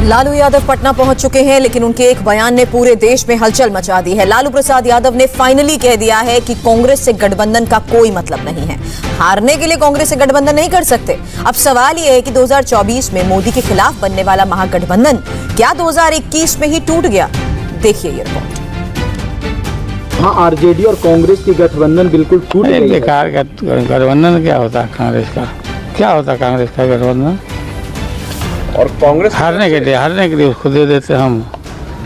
लालू यादव पटना पहुंच चुके हैं, लेकिन उनके एक बयान ने पूरे देश में हलचल मचा दी है। लालू प्रसाद यादव ने फाइनली कह दिया है कि कांग्रेस से गठबंधन का कोई मतलब नहीं है। हारने के लिए कांग्रेस से गठबंधन नहीं कर सकते। अब सवाल यह है कि 2024 में मोदी के खिलाफ बनने वाला महागठबंधन क्या 2021 में ही टूट गया? देखिए ये रिपोर्ट। हाँ, आरजेडी और कांग्रेस की गठबंधन बिल्कुल टूट गई। बेकार गठबंधन क्या होता है कांग्रेस का? क्या होता है कांग्रेस का गठबंधन? और कांग्रेस हारने के लिए उसको दे देते हम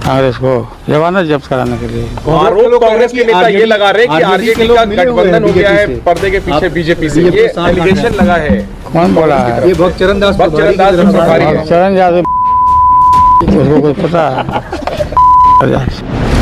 कांग्रेस को जमानत जब्त कराने के लिए। आरोप कांग्रेस के नेता ये लगा रहे कि आरजेडी का गठबंधन हो गया है पर्दे के पीछे बीजेपी से, ये एलिगेशन लगा है। कौन बोला है? ये भक्तचरण दास चरण यादव, उसको कुछ पता है?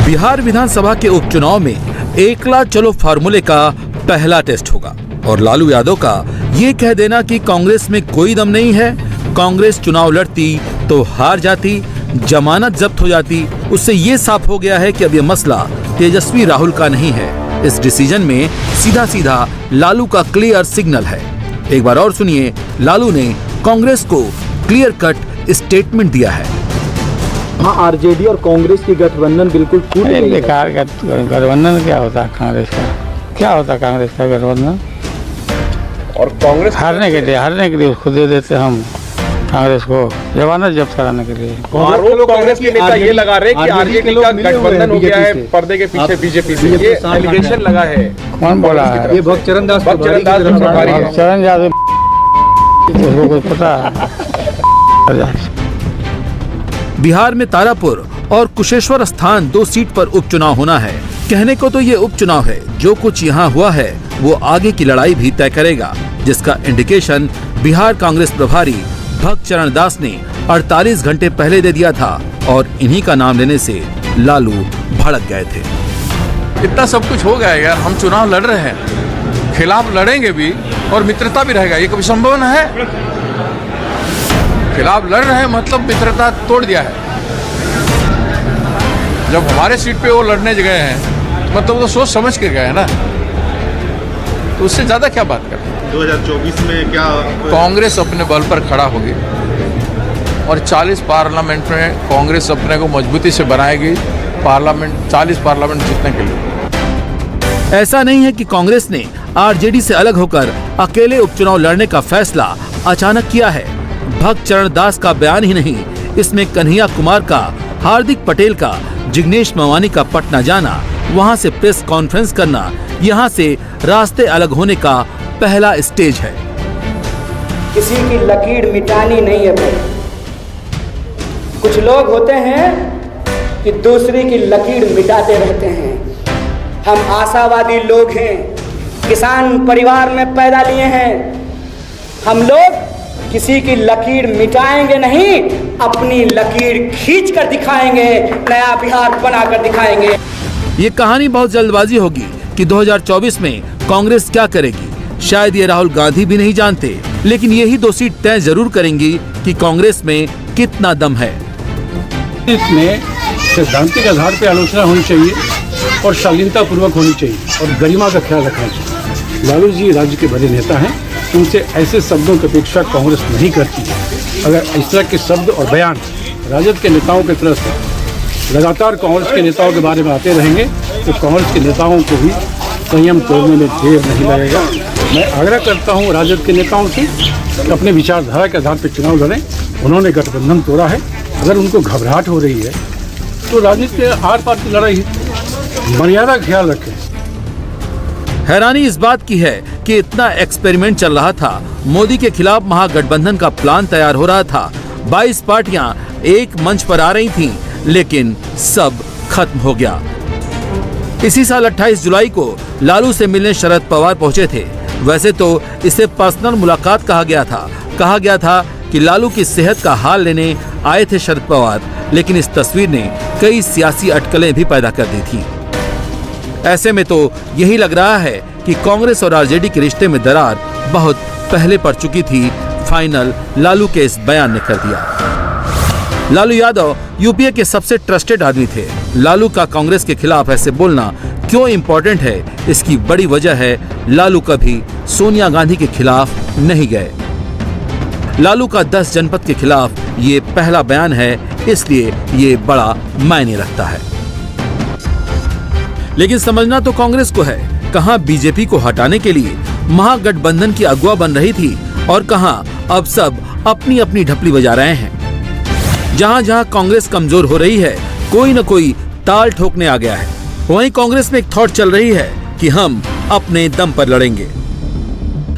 बिहार विधानसभा के उपचुनाव में एकला चलो फार्मूले का पहला टेस्ट होगा और लालू यादव का ये कह देना कि कांग्रेस में कोई दम नहीं है, कांग्रेस चुनाव लड़ती तो हार जाती, जमानत जब्त हो जाती, उससे ये साफ हो गया है कि अब ये मसला तेजस्वी राहुल का नहीं है। इस डिसीजन में सीधा सीधा लालू का क्लियर सिग्नल है। एक बार और सुनिए, लालू ने कांग्रेस को क्लियर कट स्टेटमेंट दिया है। हाँ, आरजेडी और कांग्रेस की गठबंधन बिल्कुल टूट गई। बेकार गठबंधन क्या होता है कांग्रेस का? क्या होता है कांग्रेस का गठबंधन? और कांग्रेस हारने के लिए उसको दे देते हम कांग्रेस को जमानत जब्त कराने के लिए। आरोप कांग्रेस के नेता ये लगा रहे कि आरजेडी का गठबंधन हो गया है पर्दे के पीछे बीजेपी से, ये एलिगेशन लगा है। कौन बोला है? ये भक्तचरण दास चरण यादव, उसको कुछ पता है? बिहार में तारापुर और कुशेश्वर स्थान 2 सीट पर उपचुनाव होना है। कहने को तो ये उपचुनाव है, जो कुछ यहाँ हुआ है वो आगे की लड़ाई भी तय करेगा, जिसका इंडिकेशन बिहार कांग्रेस प्रभारी भक्तचरण दास ने 48 घंटे पहले दे दिया था और इन्हीं का नाम लेने से लालू भड़क गए थे। इतना सब कुछ हो गया यार, हम चुनाव लड़ रहे हैं, खिलाफ लड़ेंगे भी और मित्रता भी रहेगा, ये कभी संभव न है। खिलाफ लड़ रहे हैं मतलब मित्रता तोड़ दिया है। जब हमारे सीट पे वो लड़ने गए हैं मतलब तो सोच समझ के गए हैं ना, तो उससे ज्यादा क्या बात करते हैं। 2024 में क्या कांग्रेस अपने बल पर खड़ा होगी और 40 पार्लियामेंट में कांग्रेस अपने को मजबूती से बनाएगी, 40 पार्लियामेंट जीतने के लिए। ऐसा नहीं है कि कांग्रेस ने आरजेडी से अलग होकर अकेले उपचुनाव लड़ने का फैसला अचानक किया है। भक्तचरण दास का बयान ही नहीं, इसमें कन्हैया कुमार का, हार्दिक पटेल का, जिग्नेश मेवानी का पटना जाना, वहां से प्रेस कॉन्फ्रेंस करना, यहां से रास्ते अलग होने का पहला स्टेज है। किसी की लकीर मिटानी नहीं है भाई। कुछ लोग होते हैं कि दूसरी की लकीर मिटाते रहते हैं। हम आशावादी लोग हैं, किसान परिवार में पैदा लिए हैं। हम लोग किसी की लकीर मिटाएंगे नहीं, अपनी लकीर खींच कर दिखाएंगे, नया बिहार बनाकर दिखाएंगे। ये कहानी बहुत जल्दबाजी होगी कि 2024 में कांग्रेस क्या करेगी, शायद ये राहुल गांधी भी नहीं जानते, लेकिन यही 2 सीट तय जरूर करेंगी कि कांग्रेस में कितना दम है। इसमें सैद्धांतिक आधार पर आलोचना होनी चाहिए और शालीनता पूर्वक होनी चाहिए और गरिमा का ख्याल रखना चाहिए। लालू जी राज्य के बड़े नेता हैं, उनसे ऐसे शब्दों की अपेक्षा कांग्रेस नहीं करती है। अगर इस तरह के शब्द और बयान राजद के नेताओं की तरफ से लगातार कांग्रेस के नेताओं के बारे में आते रहेंगे तो कांग्रेस के नेताओं को भी संयम तोड़ने में देर नहीं लगेगा। मैं आग्रह करता हूं राजद के नेताओं से कि अपने विचारधारा के आधार पर चुनाव लड़ें। उन्होंने गठबंधन तोड़ा है, अगर उनको घबराहट हो रही है तो राजनीति के आर पार की लड़ाई है, मर्यादा का ख्याल रखें। हैरानी इस बात की है कि इतना एक्सपेरिमेंट चल रहा था, मोदी के खिलाफ महागठबंधन का प्लान तैयार हो रहा था, 22 पार्टियां एक मंच पर आ रही थीं, लेकिन सब खत्म हो गया। इसी साल 28 जुलाई को लालू से मिलने शरद पवार पहुंचे थे। वैसे तो इसे पर्सनल मुलाकात कहा गया था कि लालू की सेहत का हाल लेने आए थे शरद पवार, लेकिन इस तस्वीर ने कई सियासी अटकलें भी पैदा कर दी थी। ऐसे में तो यही लग रहा है कि कांग्रेस और आरजेडी के रिश्ते में दरार बहुत पहले पड़ चुकी थी। फाइनल लालू के इस बयान ने कर दिया। लालू यादव यूपीए के सबसे ट्रस्टेड आदमी थे। लालू का कांग्रेस के खिलाफ ऐसे बोलना क्यों इम्पोर्टेंट है, इसकी बड़ी वजह है लालू कभी सोनिया गांधी के खिलाफ नहीं गए। लालू का 10 जनपद के खिलाफ ये पहला बयान है, इसलिए ये बड़ा मायने रखता है। लेकिन समझना तो कांग्रेस को है, कहां बीजेपी को हटाने के लिए महागठबंधन की अगुआ बन रही थी और कहां अब सब अपनी अपनी ढपली बजा रहे हैं। जहां जहां कांग्रेस कमजोर हो रही है, कोई न कोई ताल ठोकने आ गया है। वहीं कांग्रेस में एक थॉट चल रही है कि हम अपने दम पर लड़ेंगे।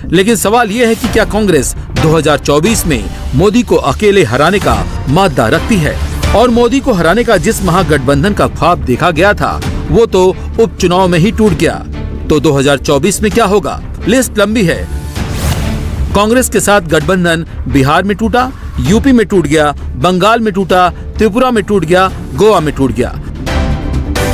लेकिन सवाल यह है कि क्या कांग्रेस 2024 में मोदी को अकेले हराने का मादा रखती है? और मोदी को हराने का जिस महागठबंधन का ख्वाब देखा गया था, वो तो उपचुनाव में ही टूट गया। तो 2024 में क्या होगा? लिस्ट लंबी है। कांग्रेस के साथ गठबंधन बिहार में टूटा, यूपी में टूट गया, बंगाल में टूटा, त्रिपुरा में टूट गया, गोवा में टूट गया।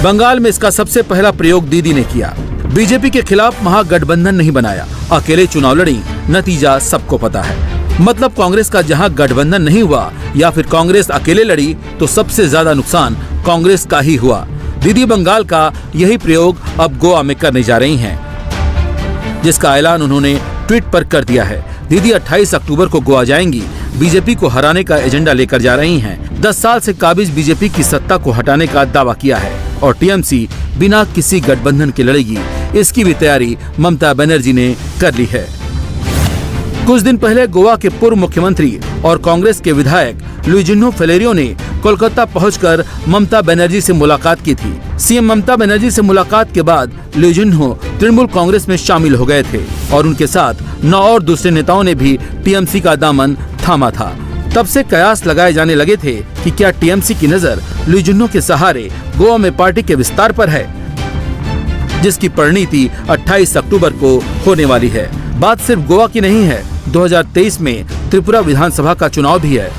बंगाल में इसका सबसे पहला प्रयोग दीदी ने किया। बीजेपी के खिलाफ महागठबंधन नहीं बनाया, अकेले चुनाव लड़ी। नतीजा सबको पता है। मतलब कांग्रेस का जहां गठबंधन नहीं हुआ या फिर कांग्रेस अकेले लड़ी, तो सबसे ज्यादा नुकसान कांग्रेस का ही हुआ। दीदी बंगाल का यही प्रयोग अब गोवा में करने जा रही हैं, जिसका ऐलान उन्होंने ट्वीट पर कर दिया है। दीदी 28 अक्टूबर को गोवा जाएंगी। बीजेपी को हराने का एजेंडा लेकर जा रही हैं। 10 साल से काबिज बीजेपी की सत्ता को हटाने का दावा किया है और टीएमसी बिना किसी गठबंधन के लड़ेगी, इसकी भी तैयारी ममता बनर्जी ने कर ली है। कुछ दिन पहले गोवा के पूर्व मुख्यमंत्री और कांग्रेस के विधायक लुइजिन्हो फेलेरियो ने कोलकाता पहुंचकर ममता बनर्जी से मुलाकात की थी। सीएम ममता बनर्जी से मुलाकात के बाद लुइजिन्हो तृणमूल कांग्रेस में शामिल हो गए थे और उनके साथ 9 और दूसरे नेताओं ने भी टीएमसी का दामन थामा था। तब से कयास लगाए जाने लगे थे कि क्या टीएमसी की नजर लुइजिन्हो के सहारे गोवा में पार्टी के विस्तार पर है, जिसकी परिणति 28 अक्टूबर को होने वाली है। बात सिर्फ गोवा की नहीं है, 2023 में त्रिपुरा विधानसभा का चुनाव भी है।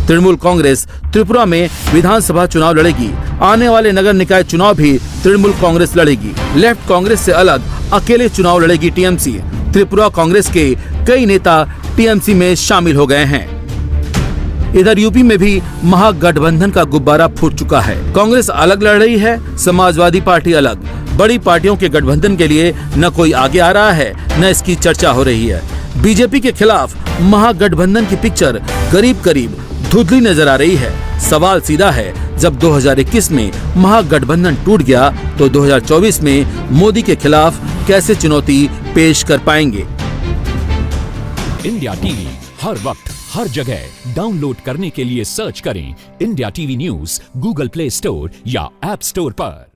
तृणमूल कांग्रेस त्रिपुरा में विधानसभा चुनाव लड़ेगी। आने वाले नगर निकाय चुनाव भी तृणमूल कांग्रेस लड़ेगी। लेफ्ट कांग्रेस से अलग अकेले चुनाव लड़ेगी टीएमसी। त्रिपुरा कांग्रेस के कई नेता टीएमसी में शामिल हो गए हैं। इधर यूपी में भी महागठबंधन का गुब्बारा फूट चुका है। कांग्रेस अलग लड़ रही है, समाजवादी पार्टी अलग। बड़ी पार्टियों के गठबंधन के लिए न कोई आगे आ रहा है, न इसकी चर्चा हो रही है। बीजेपी के खिलाफ महागठबंधन की पिक्चर करीब करीब धुंधली नजर आ रही है। सवाल सीधा है, जब 2021 में महागठबंधन टूट गया तो 2024 में मोदी के खिलाफ कैसे चुनौती पेश कर पाएंगे? इंडिया टीवी हर वक्त हर जगह डाउनलोड करने के लिए सर्च करें India TV news Google play store या ऐप स्टोर पर।